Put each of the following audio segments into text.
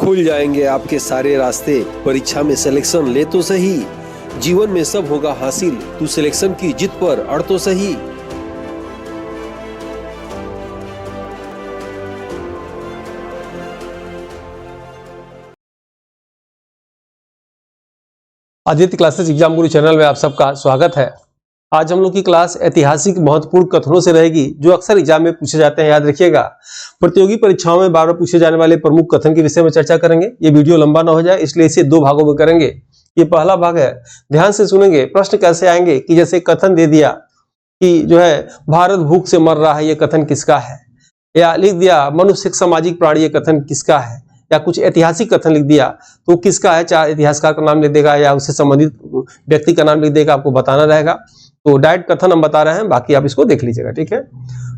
खुल जाएंगे आपके सारे रास्ते। परीक्षा में सिलेक्शन ले तो सही, जीवन में सब होगा हासिल, तू सिलेक्शन की जिद पर अड़ तो सही। आदित्य क्लासेस एग्जाम गुरु चैनल में आप सबका स्वागत है। आज हम लोग की क्लास ऐतिहासिक महत्वपूर्ण कथनों से रहेगी जो अक्सर एग्जाम में पूछे जाते हैं। याद रखिएगा, प्रतियोगी परीक्षाओं में बार बार पूछे जाने वाले प्रमुख कथन के विषय में चर्चा करेंगे। ये वीडियो लंबा ना हो जाए इसलिए इसे 2 भागों में करेंगे। ये पहला भाग है, ध्यान से सुनेंगे। प्रश्न कैसे आएंगे कि जैसे कथन दे दिया कि जो है भारत भूख से मर रहा है, ये कथन किसका है, या लिख दिया मनुष्य एक सामाजिक प्राणी, ये कथन किसका है, या कुछ ऐतिहासिक कथन लिख दिया तो किसका है, चाहे इतिहासकार का नाम लिख देगा या उससे संबंधित व्यक्ति का नाम लिख देगा, आपको बताना रहेगा। तो डायरेक्ट कथन हम बता रहे हैं, बाकी आप इसको देख लीजिएगा, ठीक है।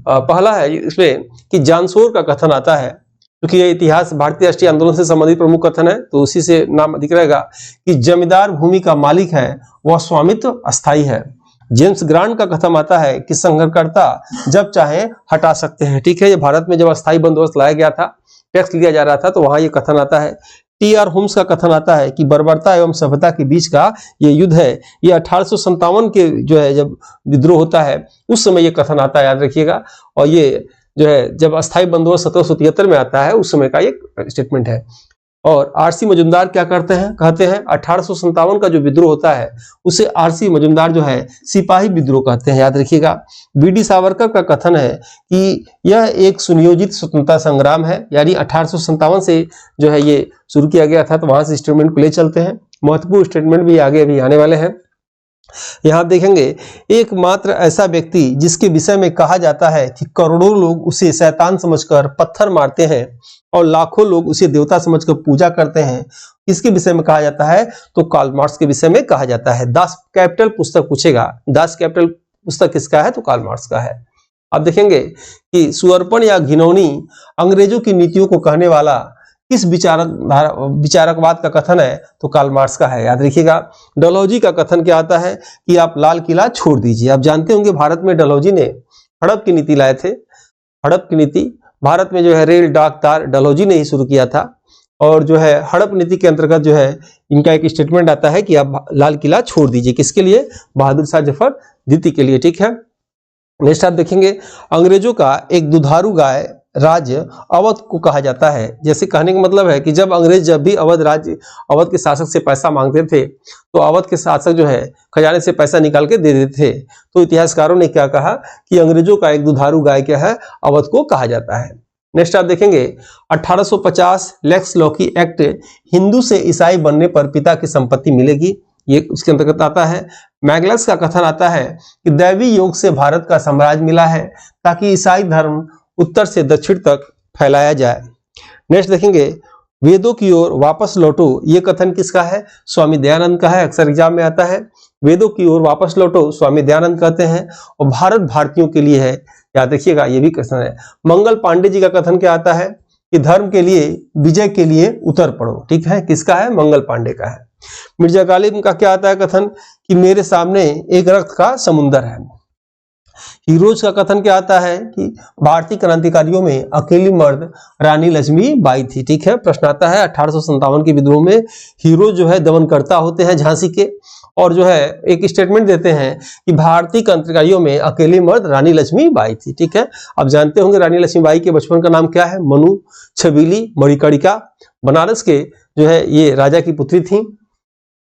पहला है इसमें कि जानसोर का कथन आता है, क्योंकि ये इतिहास भारतीय राष्ट्रीय आंदोलन से संबंधित प्रमुख कथन है तो उसी से नाम दिख रहेगा कि जमींदार भूमि का मालिक है वह स्वामित्व अस्थायी है। जेम्स ग्रांट का कथन आता है कि संघर्षकर्ता जब चाहे हटा सकते हैं, ठीक है। ये भारत में जब अस्थायी बंदोबस्त लाया गया था, टैक्स लिया जा रहा था, तो वहां ये कथन आता है। टी.आर. होम्स का कथन आता है कि बर्बरता एवं सभ्यता के बीच का ये युद्ध है। ये 1857 के जो है जब विद्रोह होता है उस समय ये कथन आता है, याद रखिएगा। और ये जो है जब अस्थायी बंदोबस्त 1773 में आता है उस समय का ये स्टेटमेंट है। और आर.सी. मजुमदार क्या कहते हैं 1857 का जो विद्रोह होता है उसे आर.सी. मजुमदार जो है सिपाही विद्रोह कहते हैं, याद रखिएगा। बी.डी. सावरकर का कथन है कि यह एक सुनियोजित स्वतंत्रता संग्राम है, यानी 1857 से जो है ये शुरू किया गया था, तो वहां से स्टेटमेंट को ले चलते हैं। महत्वपूर्ण स्टेटमेंट भी आगे अभी आने वाले हैं। यहां देखेंगे, एकमात्र ऐसा व्यक्ति जिसके विषय में कहा जाता है कि करोड़ों लोग उसे शैतान समझकर पत्थर मारते हैं और लाखों लोग उसे देवता समझकर पूजा करते हैं, इसके विषय में कहा जाता है तो कार्ल मार्क्स के विषय में कहा जाता है। दास कैपिटल पुस्तक पूछेगा, दास कैपिटल पुस्तक किसका है तो कार्ल मार्क्स का है। अब देखेंगे कि सुअर्पण या घिनौनी अंग्रेजों की नीतियों को कहने वाला किस विचारकवाद का कथन है तो कार्ल मार्क्स का है, याद रखिएगा। डलहौजी का कथन क्या आता है कि आप लाल किला छोड़ दीजिए। आप जानते होंगे भारत में डलहौजी ने हड़प की नीति लाए थे। हड़प की नीति भारत में जो है रेल डाक तार डलहौजी ने ही शुरू किया था, और जो है हड़प नीति के अंतर्गत जो है इनका एक स्टेटमेंट आता है कि आप लाल किला छोड़ दीजिए। किसके लिए? बहादुर शाह जफर द्वितीय के लिए, ठीक है। नेक्स्ट आप देखेंगे, अंग्रेजों का एक दुधारू गाय राज्य अवध को कहा जाता है। जैसे कहने का मतलब है कि जब अंग्रेज जब भी अवध के शासक से पैसा मांगते थे तो अवध के शासक जो है खजाने से पैसा निकाल के दे देते थे। तो इतिहासकारों ने क्या कहा कि अंग्रेजों का एक दुधारू गाय क्या है, अवध को कहा जाता है। नेक्स्ट आप देखेंगे, 1850 लेक्स लॉकी एक्ट, हिंदू से ईसाई बनने पर पिता की संपत्ति मिलेगी, ये उसके अंतर्गत आता है। मैगलस का कथन आता है कि दैवी योग से भारत का साम्राज्य मिला है ताकि ईसाई धर्म उत्तर से दक्षिण तक फैलाया जाए। नेक्स्ट देखेंगे, वेदों की ओर वापस लौटो, ये कथन किसका है? स्वामी दयानंद का है, अक्सर एग्जाम में आता है। वेदों की ओर वापस लौटो स्वामी दयानंद कहते हैं, और भारत भारतीयों के लिए है, याद रखिएगा, ये भी कथन है। मंगल पांडे जी का कथन क्या आता है कि धर्म के लिए विजय के लिए उतर पड़ो, ठीक है। किसका है? मंगल पांडे का है। मिर्जा गालिब का क्या आता है कथन कि मेरे सामने एक रक्त का समुंदर है। हीरोज का कथन क्या आता है कि भारतीय क्रांतिकारियों में अकेली मर्द रानी लक्ष्मीबाई थी, ठीक है। प्रश्न आता है 1857 के विद्रोह में हीरोज जो है दमनकर्ता होते हैं झांसी के, और जो है एक स्टेटमेंट देते हैं कि भारतीय क्रांतिकारियों में अकेली मर्द रानी लक्ष्मीबाई थी, ठीक है। आप जानते होंगे रानी लक्ष्मीबाई के बचपन का नाम क्या है? मनु छबीली मणिकर्णिका, बनारस के जो है ये राजा की पुत्री थी।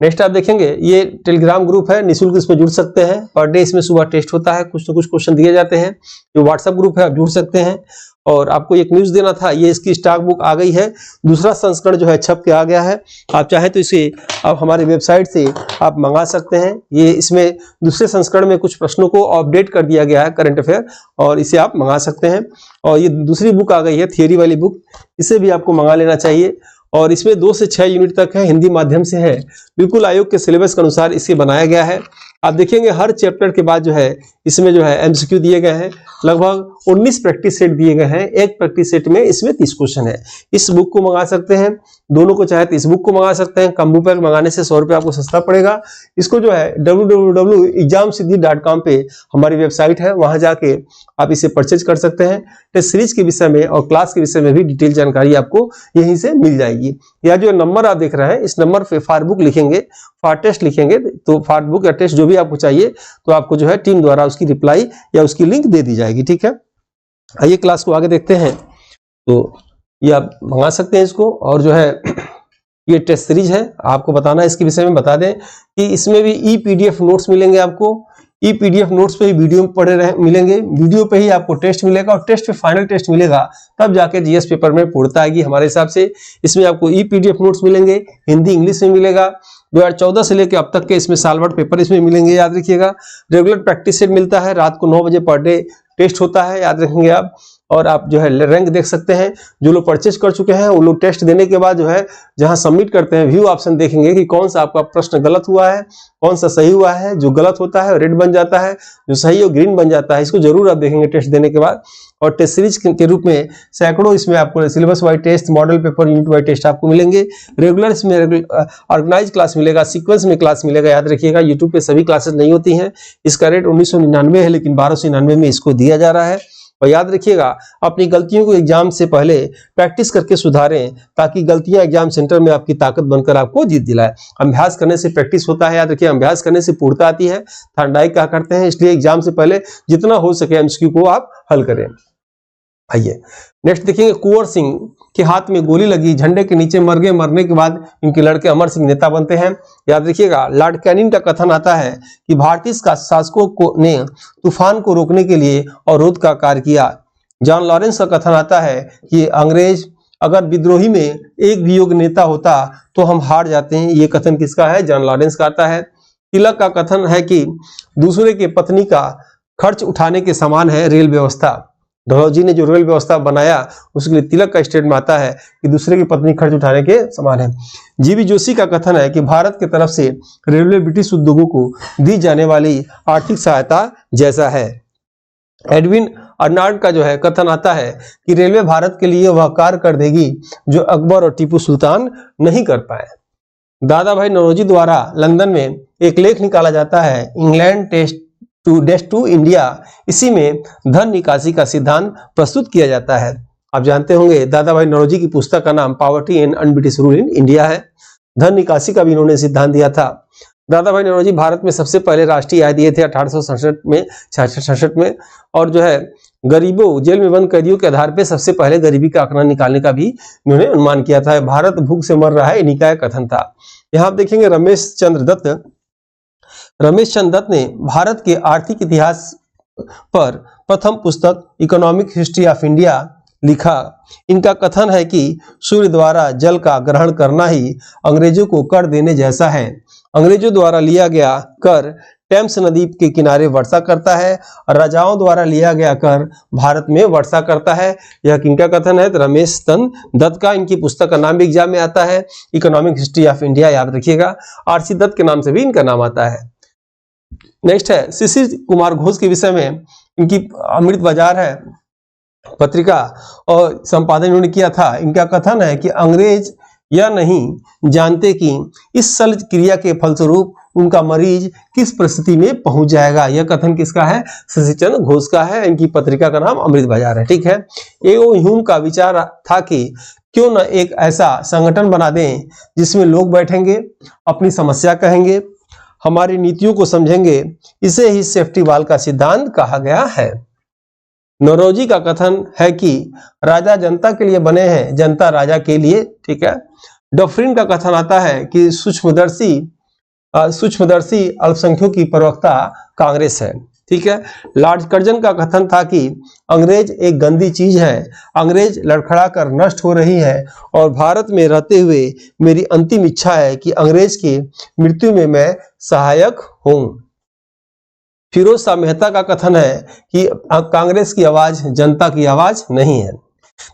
नेक्स्ट आप देखेंगे, ये टेलीग्राम ग्रुप है, निःशुल्क इसमें जुड़ सकते हैं। पर डे इसमें सुबह टेस्ट होता है, कुछ ना कुछ क्वेश्चन दिए जाते हैं। जो व्हाट्सएप ग्रुप है आप जुड़ सकते हैं। और आपको एक न्यूज देना था, ये इसकी स्टॉक बुक आ गई है, दूसरा संस्करण जो है छप के आ गया है। आप चाहे तो इसे आप हमारे वेबसाइट से आप मंगा सकते हैं। ये इसमें दूसरे संस्करण में कुछ प्रश्नों को अपडेट कर दिया गया है, करंट अफेयर, और इसे आप मंगा सकते हैं। और ये दूसरी बुक आ गई है, थियरी वाली बुक, इसे भी आपको मंगा लेना चाहिए। और इसमें 2 से 6 यूनिट तक है, हिंदी माध्यम से है, बिल्कुल आयोग के सिलेबस के अनुसार इसे बनाया गया है। आप देखेंगे हर चैप्टर के बाद जो है इसमें जो है एमसीक्यू दिए गए हैं, लगभग 19 प्रैक्टिस सेट दिए गए हैं। एक प्रैक्टिस सेट में इसमें 30 क्वेश्चन है। इस बुक को मंगा सकते हैं, दोनों को चाहे तो इस बुक को मंगा सकते हैं। कम्बो पैक मंगाने से 100 रुपये आपको सस्ता पड़ेगा। इसको जो है www.examsiddhi.com पे हमारी वेबसाइट है, वहां जाके आप इसे परचेज कर सकते हैं। टेस्ट सीरीज के विषय में और क्लास के विषय में भी डिटेल जानकारी आपको यहीं से मिल जाएगी। या जो नंबर आप देख रहे हैं इस नंबर पे फार बुक लिखेंगे, फार टेस्ट लिखेंगे, तो फार बुक या टेस्ट जो भी आपको चाहिए तो आपको जो है टीम द्वारा उसकी रिप्लाई या उसकी लिंक दे दी जाएगी। ठीक है, आइए क्लास को आगे देखते हैं। तो ये आप मंगा सकते हैं इसको। और जो है ये टेस्ट सीरीज है, आपको बताना है इसके विषय में बता दें कि इसमें भी ई पीडीएफ नोट्स मिलेंगे आपको। ई पीडीएफ नोट्स पे ही वीडियो पढ़े रहे मिलेंगे, वीडियो पे ही आपको टेस्ट मिलेगा और टेस्ट पे फाइनल टेस्ट मिलेगा, तब जाके जीएस पेपर में पूर्णता आएगी हमारे हिसाब से। इसमें आपको ई पीडीएफ नोट्स मिलेंगे, हिंदी इंग्लिश में मिलेगा। 2014 से लेकर अब तक के इसमें साल भर पेपर इसमें मिलेंगे, याद रखिएगा। रेगुलर प्रैक्टिस सेट मिलता है, रात को 9 बजे पर डे टेस्ट होता है, याद रखेंगे आप। और आप जो है रैंक देख सकते हैं, जो लोग परचेज कर चुके हैं वो लोग टेस्ट देने के बाद जो है जहां सबमिट करते हैं व्यू ऑप्शन देखेंगे कि कौन सा आपका प्रश्न गलत हुआ है, कौन सा सही हुआ है। जो गलत होता है रेड बन जाता है, जो सही है ग्रीन बन जाता है। इसको जरूर आप देखेंगे टेस्ट देने के बाद। और टेस्ट सीरीज के रूप में सैकड़ों इसमें आपको syllabus wise test, model paper, unit wise test आपको मिलेंगे। रेगुलर इसमें ऑर्गेनाइज क्लास मिलेगा, सीक्वेंस में क्लास मिलेगा, याद रखिएगा। यूट्यूब पे सभी क्लासेस नहीं होती हैं। इसका रेट 1999 है, लेकिन 1299 में इसको दिया जा रहा है। और याद रखिएगा अपनी गलतियों को एग्जाम से पहले प्रैक्टिस करके सुधारें, ताकि गलतियां एग्जाम सेंटर में आपकी ताकत बनकर आपको जीत दिलाए। अभ्यास करने से प्रैक्टिस होता है, याद रखिए। अभ्यास करने से पूर्णता आती है, थर्डाइक क्या करते हैं। इसलिए एग्जाम से पहले जितना हो सके एमसीक्यू को आप हल करें। आइए नेक्स्ट देखेंगे। कुंवर सिंह के हाथ में गोली लगी, झंडे के नीचे मर गए, मरने के बाद इनके लड़के अमर सिंह नेता बनते हैं। याद रखिएगा लॉर्ड कैनिंग का कथन आता है कि भारतीय शासकों ने तूफान को रोकने के लिए अवरोध का कार्य किया। जॉन लॉरेंस का कथन आता है कि अंग्रेज अगर विद्रोही में एक भी योग्य नेता होता तो हम हार जाते हैं। ये कथन किसका है? जॉन लॉरेंस का आता है। तिलक का कथन है कि दूसरे के पत्नी का खर्च उठाने के समान है रेल व्यवस्था। ढलौजी ने जो रेल व्यवस्था बनाया उसके लिए तिलक का स्टेटमेंट आता है कि दूसरे की पत्नी खर्च उठाने के समान है। जीवी जोशी का कथन है कि भारत की तरफ से रेलवे ब्रिटिश उद्योगों को दी जाने वाली आर्थिक सहायता जैसा है। एडविन अर्नाल्ड का जो है कथन आता है कि रेलवे भारत के लिए वह कार्य कर देगी जो अकबर और टीपू सुल्तान नहीं कर पाए। दादा भाई नौरोजी द्वारा लंदन में एक लेख निकाला जाता है, इंग्लैंड टेस्ट टू इंडिया। इसी में धन निकासी का सिद्धांत प्रस्तुत किया जाता है। आप जानते होंगे दादा भाई नौरोजी की पुस्तक का नाम poverty and un-British rule in India है। धन निकासी का भी इन्होंने सिद्धांत दिया था। दादा भाई नौरोजी भारत में सबसे पहले राष्ट्रीय आय दिए थे 1867 में। और जो है गरीबों, जेल में बंद कैदियों के आधार पर सबसे पहले गरीबी का आंकड़ा निकालने का भी इन्होंने अनुमान किया था। भारत भूख से मर रहा है, इन्हीं का कथन था। यहाँ आप देखेंगे रमेश चंद्र दत्त ने भारत के आर्थिक इतिहास पर प्रथम पुस्तक इकोनॉमिक हिस्ट्री ऑफ इंडिया लिखा। इनका कथन है कि सूर्य द्वारा जल का ग्रहण करना ही अंग्रेजों को कर देने जैसा है। अंग्रेजों द्वारा लिया गया कर टेम्स नदी के किनारे वर्षा करता है और राजाओं द्वारा लिया गया कर भारत में वर्षा करता है। यह किनका कथन है? तो रमेश चंद्र दत्त का। इनकी पुस्तक का नाम भी एग्जाम में आता है, इकोनॉमिक हिस्ट्री ऑफ इंडिया, याद रखिएगा। आरसी दत्त के नाम से भी इनका नाम आता है। नेक्स्ट है शिशिर कुमार घोष के विषय में। इनकी अमृत बाजार है पत्रिका और संपादन इन्होंने किया था। इनका कथन है कि अंग्रेज यह नहीं जानते कि इस शल्य क्रिया के फलस्वरूप उनका मरीज किस परिस्थिति में पहुंच जाएगा। यह कथन किसका है? शिशिर चंद्र घोष का है। इनकी पत्रिका का नाम अमृत बाजार है। ठीक है। एओ ह्यूम का विचार था कि क्यों न एक ऐसा संगठन बना दें जिसमें लोग बैठेंगे, अपनी समस्या कहेंगे, हमारी नीतियों को समझेंगे। इसे ही सेफ्टी वाल का सिद्धांत कहा गया है। नौरोजी का कथन है कि राजा जनता के लिए बने हैं, जनता राजा के लिए। ठीक है। डफरिन का कथन आता है कि सूक्ष्मदर्शी अल्पसंख्यकों की प्रवक्ता कांग्रेस है। ठीक है। लॉर्ड कर्जन का कथन था कि अंग्रेज एक गंदी चीज है, अंग्रेज लड़खड़ा कर नष्ट हो रही है और भारत में रहते हुए मेरी अंतिम इच्छा है कि अंग्रेज की मृत्यु में मैं सहायक हूं। फिरोज शाह मेहता का कथन है कि कांग्रेस की आवाज जनता की आवाज नहीं है।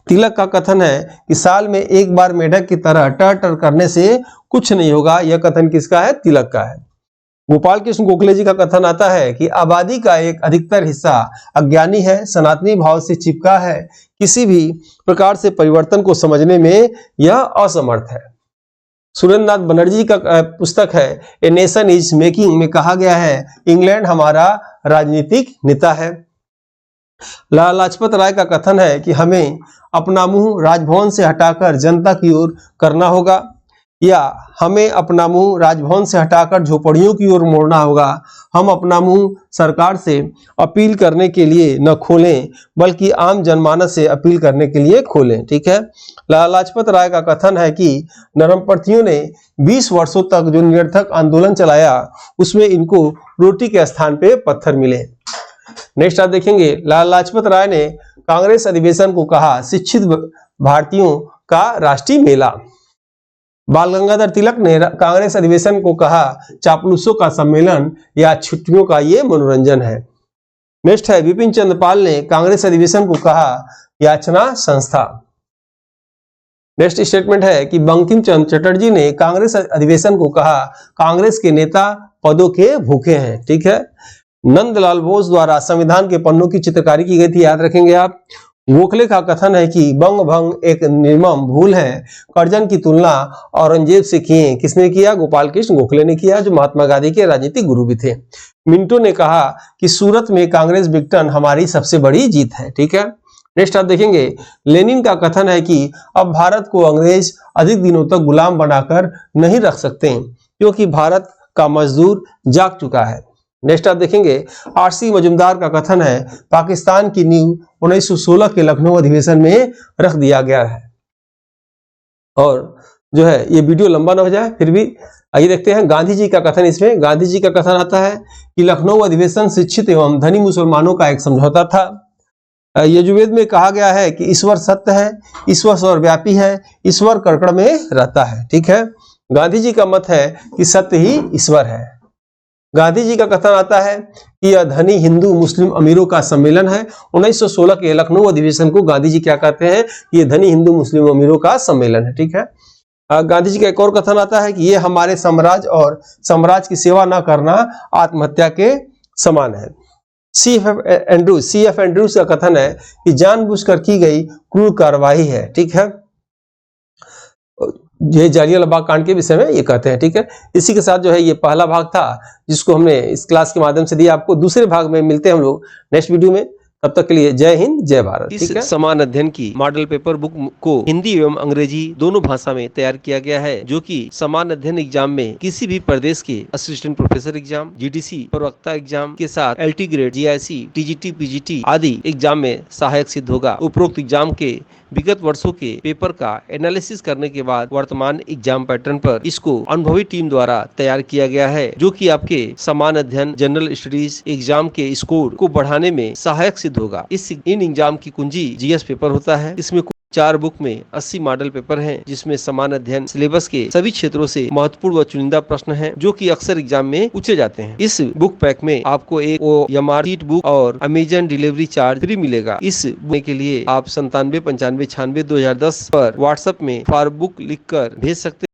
तिलक का कथन है कि साल में एक बार मेढक की तरह टर टर करने से कुछ नहीं होगा। यह कथन किसका है? तिलक का है। गोपाल कृष्ण गोखले जी का कथन आता है कि आबादी का एक अधिकतर हिस्सा अज्ञानी है, सनातनी भाव से चिपका है, किसी भी प्रकार से परिवर्तन को समझने में यह असमर्थ है। सुरेंद्र नाथ बनर्जी का पुस्तक है ए नेशन इज मेकिंग में कहा गया है इंग्लैंड हमारा राजनीतिक नेता है। लाला लाजपत राय का कथन है कि हमें अपना मुंह राजभवन से हटाकर जनता की ओर करना होगा, या हमें अपना मुंह राजभवन से हटाकर झोपड़ियों की ओर मोड़ना होगा। हम अपना मुंह सरकार से अपील करने के लिए न खोलें बल्कि आम जनमानस से अपील करने के लिए खोलें। ठीक है। लाला लाजपत राय का कथन है कि नरमपंथियों ने 20 वर्षों तक जो निरर्थक आंदोलन चलाया उसमें इनको रोटी के स्थान पे पत्थर मिले। नेक्स्ट आप देखेंगे लाला लाजपत राय ने कांग्रेस अधिवेशन को कहा शिक्षित भारतीयों का राष्ट्रीय मेला। बाल गंगाधर तिलक ने कांग्रेस अधिवेशन को कहा चापलूसों का सम्मेलन या छुट्टियों का ये मनोरंजन है। नेक्स्ट है विपिन चंद्र पाल ने कांग्रेस अधिवेशन को कहा याचना संस्था। नेक्स्ट स्टेटमेंट है कि बंकिम चंद्र चटर्जी ने कांग्रेस अधिवेशन को कहा कांग्रेस के नेता पदों के भूखे हैं। ठीक है। नंदलाल बोस द्वारा संविधान के पन्नों की चित्रकारी की गई थी, याद रखेंगे आप। गोखले का कथन है कि बंग भंग एक निर्मम भूल है, कर्जन की तुलना औरंगजेब से किए। किसने किया? गोपाल कृष्ण गोखले ने किया, जो महात्मा गांधी के राजनीतिक गुरु भी थे। मिंटो ने कहा कि सूरत में कांग्रेस विघटन हमारी सबसे बड़ी जीत है। ठीक है। नेक्स्ट आप देखेंगे लेनिन का कथन है कि अब भारत को अंग्रेज अधिक दिनों तक गुलाम बनाकर नहीं रख सकते क्योंकि भारत का मजदूर जाग चुका है। नेक्स्ट आप देखेंगे आरसी मजुमदार का कथन है पाकिस्तान की नींव 1916 के लखनऊ अधिवेशन में रख दिया गया है। और जो है ये वीडियो लंबा ना हो जाए फिर भी आइए देखते हैं गांधी जी का कथन। इसमें गांधी जी का कथन आता है कि लखनऊ अधिवेशन शिक्षित एवं धनी मुसलमानों का एक समझौता था। यजुर्वेद में कहा गया है कि ईश्वर सत्य है, ईश्वर सर्वव्यापी है, ईश्वर कण में रहता है। ठीक है। गांधी जी का मत है कि सत्य ही ईश्वर है। गांधी जी का कथन आता है कि यह धनी हिंदू मुस्लिम अमीरों का सम्मेलन है। 1916 के लखनऊ अधिवेशन को गांधी जी क्या कहते हैं? ये धनी हिंदू मुस्लिम अमीरों का सम्मेलन है। ठीक है। गांधी जी का एक और कथन आता है कि ये हमारे साम्राज्य और साम्राज्य की सेवा न करना आत्महत्या के समान है। C.F. एंड्रूज का कथन है कि जानबूझकर की गई क्रूर कार्रवाई है। ठीक है। ये जालियांवाला बाग कांड के विषय में ये कहते हैं। ठीक है। इसी के साथ जो है ये पहला भाग था जिसको हमने इस क्लास के माध्यम से दिया आपको। दूसरे भाग में मिलते हैं हम लोग नेक्स्ट वीडियो में। तब तक के लिए जय हिंद जय भारत। इस समान अध्ययन की मॉडल पेपर बुक को हिंदी एवं अंग्रेजी दोनों भाषा में तैयार किया गया है, जो कि समान अध्ययन एग्जाम में किसी भी प्रदेश के असिस्टेंट प्रोफेसर एग्जाम, जीडीसी प्रवक्ता एग्जाम के साथ LT grade, GIC, TGT, PGT आदि एग्जाम में सहायक सिद्ध होगा। उपरोक्त एग्जाम के विगत वर्षों के पेपर का एनालिसिस करने के बाद वर्तमान एग्जाम पैटर्न पर इसको अनुभवी टीम द्वारा तैयार किया गया है, जो कि आपके समान अध्ययन जनरल स्टडीज एग्जाम के स्कोर को बढ़ाने में सहायक सिद्ध होगा। इन एग्जाम की कुंजी जीएस पेपर होता है। इसमें 4 बुक में 80 मॉडल पेपर हैं, जिसमें समान अध्ययन सिलेबस के सभी क्षेत्रों से महत्वपूर्ण व चुनिंदा प्रश्न हैं, जो कि अक्सर एग्जाम में पूछे जाते हैं। इस बुक पैक में आपको एक OMR शीट बुक और अमेजन डिलीवरी चार्ज फ्री मिलेगा। इस बुक के लिए आप 97 95 96 2010 पर व्हाट्सएप में फॉर बुक लिखकर भेज सकते हैं।